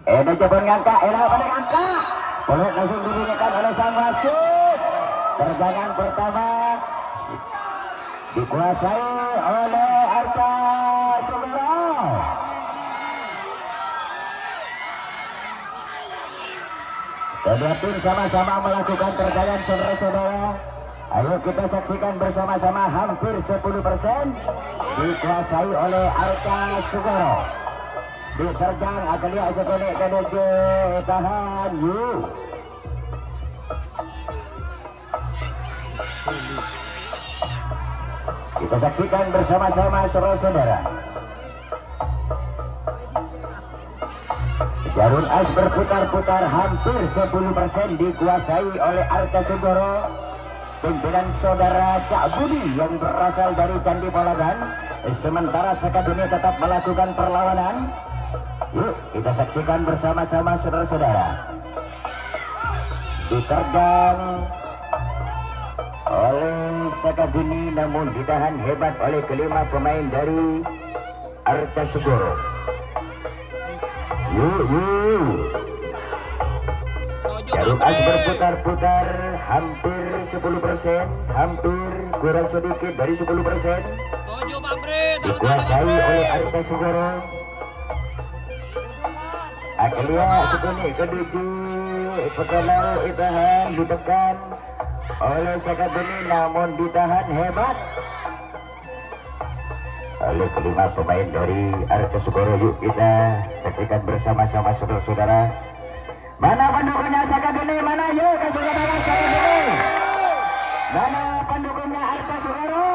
Edo coba ngangka, Edo pada ngangka. Boleh langsung dibunyikan oleh sang wasit. Terjangan pertama dikuasai oleh Arta Sugoro. Kedua tim sama-sama melakukan terjangan saudara-saudara. Ayo kita saksikan bersama-sama hampir 10% dikuasai oleh Arta Sugoro. Diterjang Agalia sekonek kedeje tahan yuk. Kita saksikan bersama-sama saudara-saudara. Jarum as berputar-putar hampir 10% dikuasai oleh Arta Sugoro. Pimpinan saudara Cak Budi yang berasal dari Candi Polagan. Sementara Sakaduni tetap melakukan perlawanan. Yuk kita saksikan bersama-sama saudara-saudara. Diterjang oleh Sakaduni namun ditahan hebat oleh kelima pemain dari Arta Sugoro. Yuk. Jarum as berputar-putar hampir 10%, hampir kurang sedikit dari 10%. Dikuasai oleh Arta Sugoro. Agalia sekuni keduju pekalau itahan ditekan oleh Sakaduni namun ditahan hebat oleh kelima pemain dari Arta Sugoro. Yuk kita saksikan bersama-sama saudara-saudara. Mana pendukungnya Sakaduni? Mana yuk ke saudara Sakaduni? Mana pendukungnya Arta Sugoro?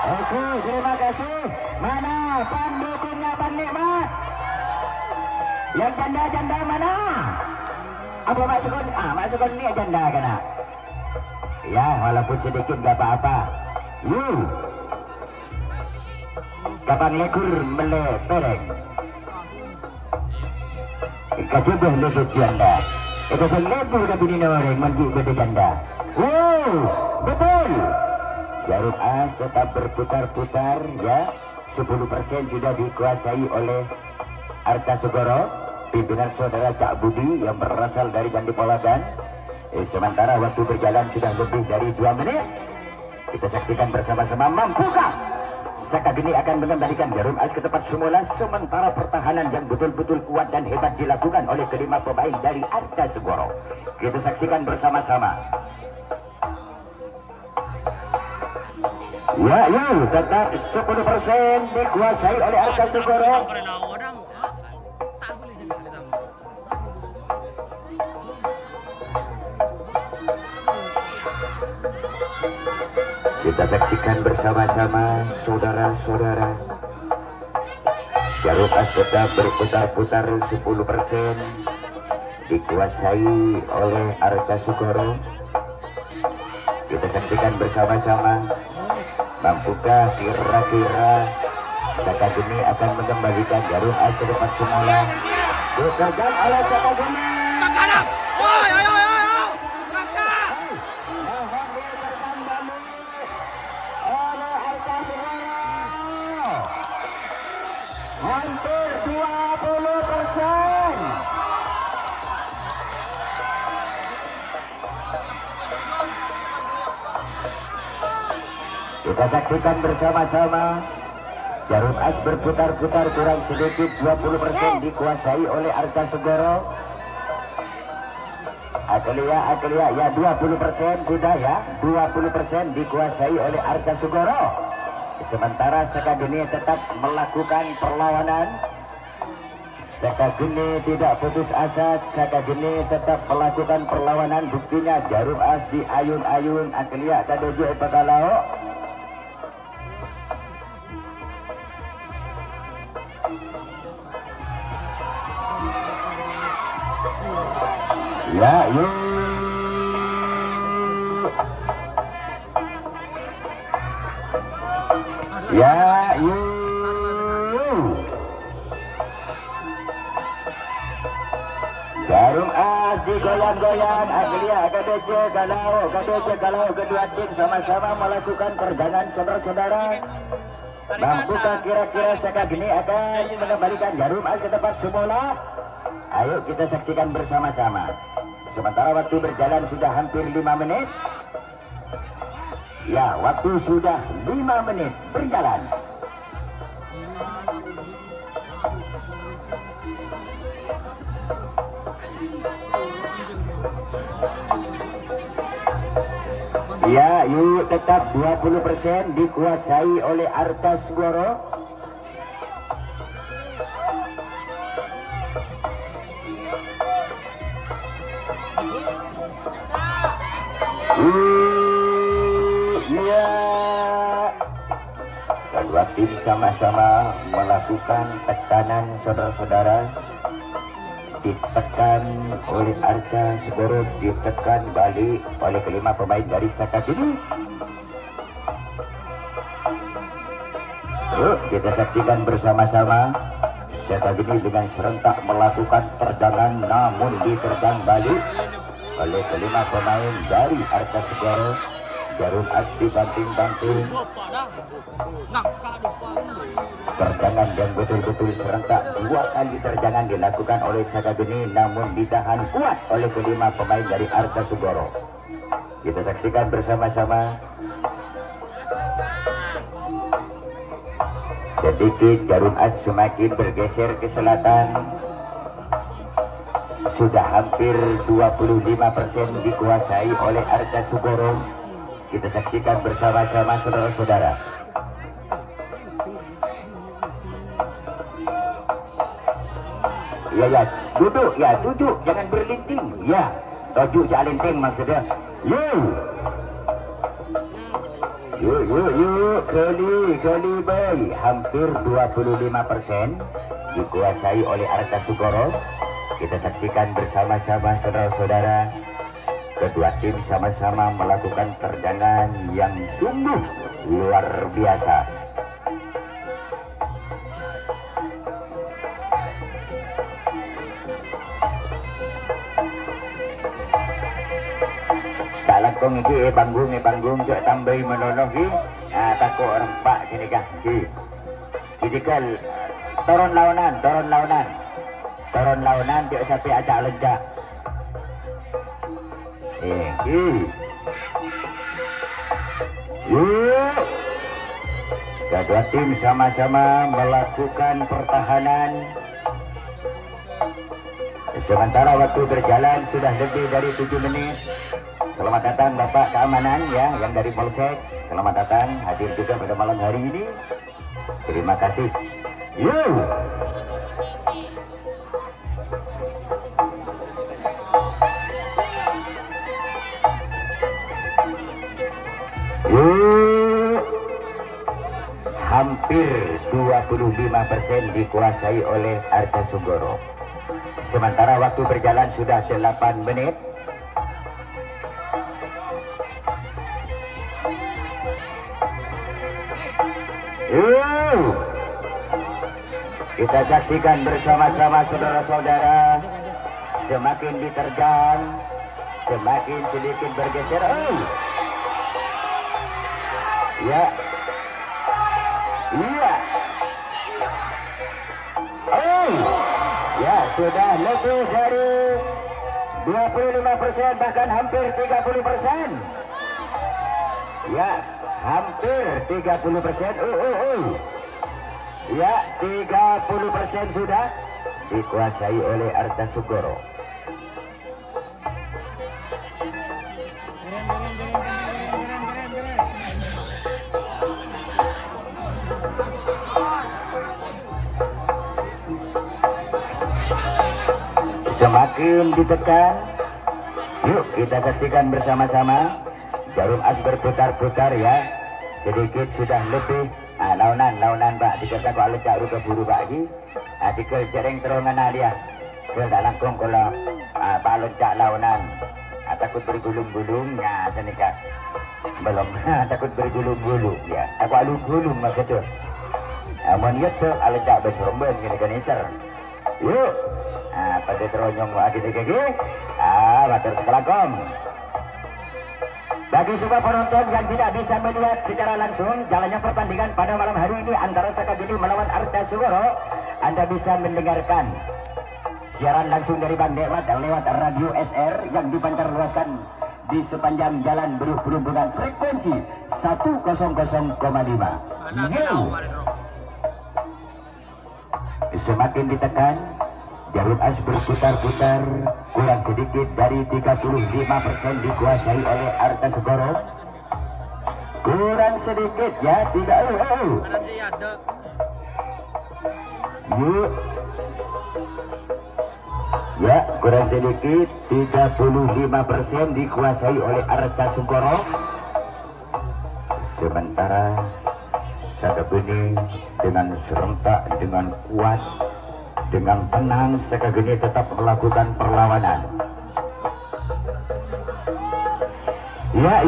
Oke, terima kasih. Mana pendukungnya Bang Nikmat? Yang janda-janda mana? Apa masukkan ini janda kena? Ya, walaupun sedikit gak apa-apa. Yuk. Kapan lekur melepereng? Kajubuh lebut janda. Itu lebu udah bini orang mandi beda janda. Wow, betul. Jarum as tetap berputar-putar ya. 10% sudah dikuasai oleh Arta Sugoro. Pimpinan saudara Cak Budi yang berasal dari Candi Polagan. Sementara waktu berjalan sudah lebih dari 2 menit. Kita saksikan bersama-sama, mampukah Sakaduni akan mengembalikan jarum as ke tempat semula, sementara pertahanan yang betul-betul kuat dan hebat dilakukan oleh kelima pemain dari Arta Sugoro. Kita saksikan bersama-sama. Ya, tetap 10% dikuasai oleh Arta Sugoro. Kita saksikan bersama-sama saudara-saudara. Jarum as tetap berputar-putar 10% dikuasai oleh Arta Sugoro. Kita saksikan bersama-sama. Mampukah kira-kira Sakaduni akan mengembalikan jarum as ke depan semula? Diterjang oleh Sakaduni. Hampir 20%. Kita saksikan bersama-sama. Jarum as berputar-putar kurang sedikit 20% dikuasai oleh Arta Sugoro. Agalia ya 20% sudah ya. 20% dikuasai oleh Arta Sugoro. Sementara Sakaduni tetap melakukan perlawanan. Sakaduni tidak putus asa. Sakaduni tetap melakukan perlawanan. Buktinya jarum as di ayun-ayun. Agalia kadojo pekalau. Ya, yuk. Ya, jarum as digoyang-goyang. Agalia kalau kedua tim sama-sama melakukan perdagangan saudara-saudara. Mampukah kira-kira Sakaduni akan mengembalikan jarum as ke tempat semula? Ayo kita saksikan bersama-sama. Sementara waktu berjalan sudah hampir 5 menit. Ya, waktu sudah 5 menit berjalan. Ya, yuk tetap 20% dikuasai oleh Arta Sugoro. Ya, kedua tim sama-sama melakukan tekanan saudara-saudara. Ditekan oleh Arca Sugoro, ditekan balik oleh kelima pemain dari Sakabini. Yuk kita saksikan bersama-sama. Sakabini dengan serentak melakukan terjangan, namun diterjang balik oleh kelima pemain dari Arca Sugoro. Jarum aksi banting-banting. Terjangan yang betul-betul serentak, 2 kali terjangan dilakukan oleh Sakabini, namun ditahan kuat oleh kelima pemain dari Arca Sugoro. Kita saksikan bersama-sama. Sedikit jarum as semakin bergeser ke selatan. Sudah hampir 25% dikuasai oleh Arca Sugoro. Kita saksikan bersama-sama saudara-saudara. Ya, duduk, jangan berlinting. Ya, tojuk jangan linting maksudnya. Yuk, kali boy. Hampir 25% dikuasai oleh Arca Sugoro. Kita saksikan bersama-sama saudara-saudara. Kedua tim sama-sama melakukan terjangan yang sungguh luar biasa. Tak langkong ini panggung cok tambahi menolong ini. Takut rempak sini kah. Jadi kan turun launan cok sampai acak lencak. Yuk, kedua tim sama-sama melakukan pertahanan. Sementara waktu berjalan sudah lebih dari 7 menit. Selamat datang Bapak Keamanan ya, yang dari Polsek. Selamat datang hadir juga pada malam hari ini. Terima kasih. Yuk. Hampir 25% dikuasai oleh Arca Sugoro. Sementara waktu berjalan sudah 8 menit. Kita saksikan bersama-sama saudara-saudara. Semakin diterjang, semakin sedikit bergeser. Ya. Ya, sudah lebih dari 25%, bahkan hampir 30%. Ya, hampir 30%. Ya, 30% sudah dikuasai oleh Arca Sugoro. Semakin ditekan. Yuk kita saksikan bersama-sama. Jarum as berputar-putar ya. Sedikit sudah lebih. Launan Pak. Dikata kau lecak ruka buru Pak lagi. Dikel cereng terongan dia. Kel tak langkong kalau Pak lecak launan. Takut bergulung-gulung. Ya senikah. Belum. Takut bergulung-gulung ya. Aku alung-gulung maksudnya. Moniat tu lecak berseromben kena iser. Yuk. Pada teronyong lagi lagi. Bater sekelakong. Bagi semua penonton yang tidak bisa melihat secara langsung jalannya pertandingan pada malam hari ini antara Sakabini melawan Arca Sugoro, Anda bisa mendengarkan Siaran langsung dari Bang Dekmat lewat radio SR yang dipancar luaskan di sepanjang jalan berhubungan frekuensi 100,5. Semakin ditekan, jarum as berputar-putar, kurang sedikit dari 35% dikuasai oleh Arta Segoro. Kurang sedikit ya, yuk. Ya, kurang sedikit 35% dikuasai oleh Arta Segoro. Sementara Sakageni dengan serentak, dengan kuat, dengan tenang, Sakageni tetap melakukan perlawanan. Ya,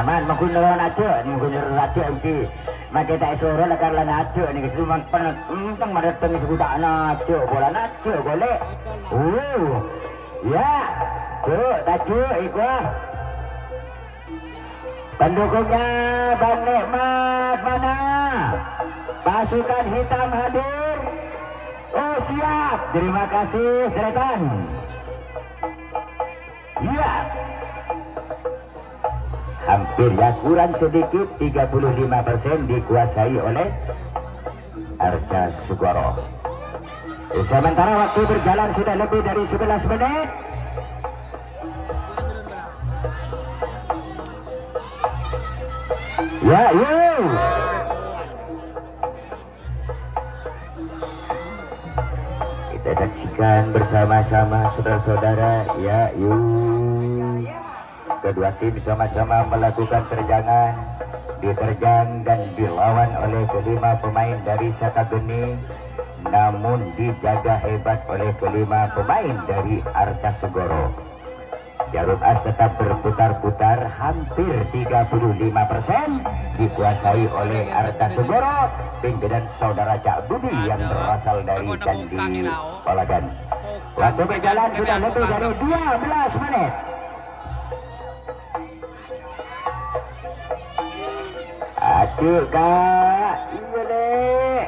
aman menggunakan aja nih, menggunakan aja ini. Maka tak suruh lah karena aja nih, cuma pernah tentang mereka ni sudah aja, bola aja boleh. Ya, tuh tajuk ikut. Pendukungnya Bang Nikmat mana? Pasukan hitam hadir. Oh siap, terima kasih Seretan. Ya, hampir ya, kurang sedikit 35% dikuasai oleh Arta Segoro. Sementara waktu berjalan sudah lebih dari 11 menit. Ya, kita saksikan bersama-sama saudara-saudara. Ya, kedua tim sama-sama melakukan terjangan, diterjang dan dilawan oleh kelima pemain dari Sakageni, namun dijaga hebat oleh kelima pemain dari Arta Segoro. Jarum as tetap berputar-putar, hampir 35% dikuasai oleh Arta Segoro, pimpinan saudara Cak Budi yang berasal dari Candi Palagan. Waktu berjalan sudah lebih dari 12 menit. Aduh kak, iya deh.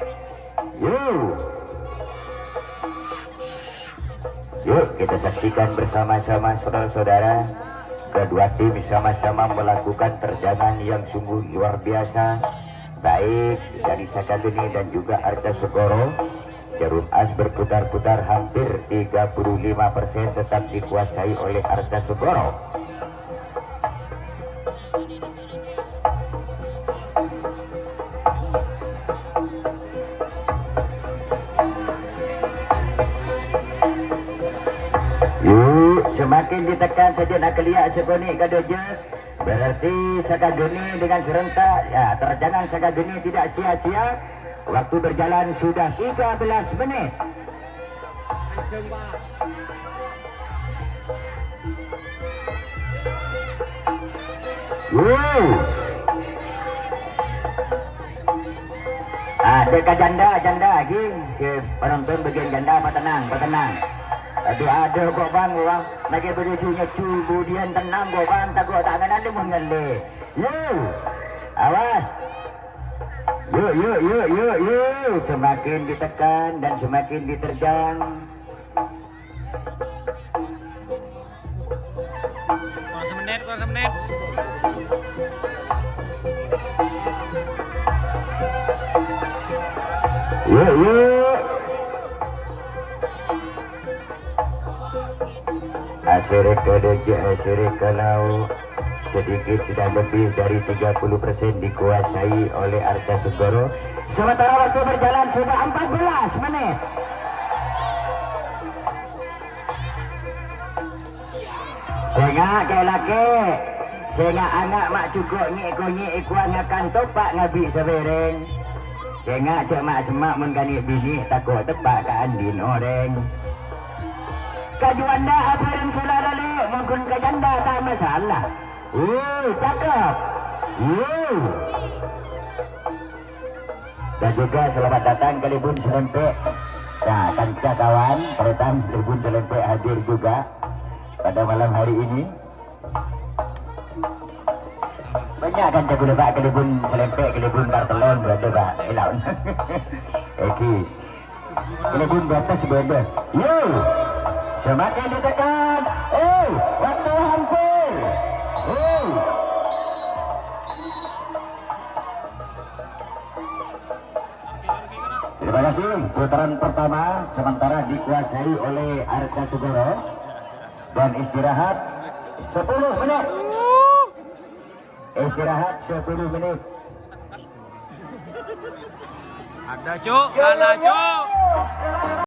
Yuk kita saksikan bersama-sama saudara-saudara. Kedua tim sama-sama melakukan terjangan yang sungguh luar biasa, baik dari Sakageni dan juga Arta Segoro. Jarum as berputar-putar, hampir 35% tetap dikuasai oleh Arta Segoro. Semakin ditekan saja nak lihat sekonik kadoja, berarti Sakageni dengan serentak ya, terjangan Sakageni tidak sia-sia. Waktu berjalan sudah 13 menit. Dekat janda lagi, si penonton bagian janda tenang. Aduh kok bang, lagi berjunya kemudian tenang kok bang, takut tak kena dia mengendali. Awas. Semakin ditekan dan semakin diterjang. Kurang semenit. Asyik kalau sedikit sudah lebih dari 30% dikuasai oleh Arta Segoro. Sementara waktu berjalan sudah 14 menit. Sengak ke laki, sengak anak mak cukup nyik ikuan akan topak ngabi sebereng. Sengak cek mak semak mengganit bini takut tepak ke andin orang. Kajuanda apa yang saudara le, mungkin kajanda tak masalah. Cakep. Dan juga selamat datang ke Libun Selempek. Nah, tanpa kawan, peretan Libun Selempek hadir juga pada malam hari ini. Banyak kan jago lebak ke Libun Selempek, ke Libun Bartelon, berada pak, Eki. Ini pun batas bebas. Yo, semakin ditekan. Waktu hampir. Terima kasih. Putaran pertama sementara dikuasai oleh Arka Sugoro dan istirahat 10 menit. Istirahat 10 menit. Ada cuk, kalah cuk.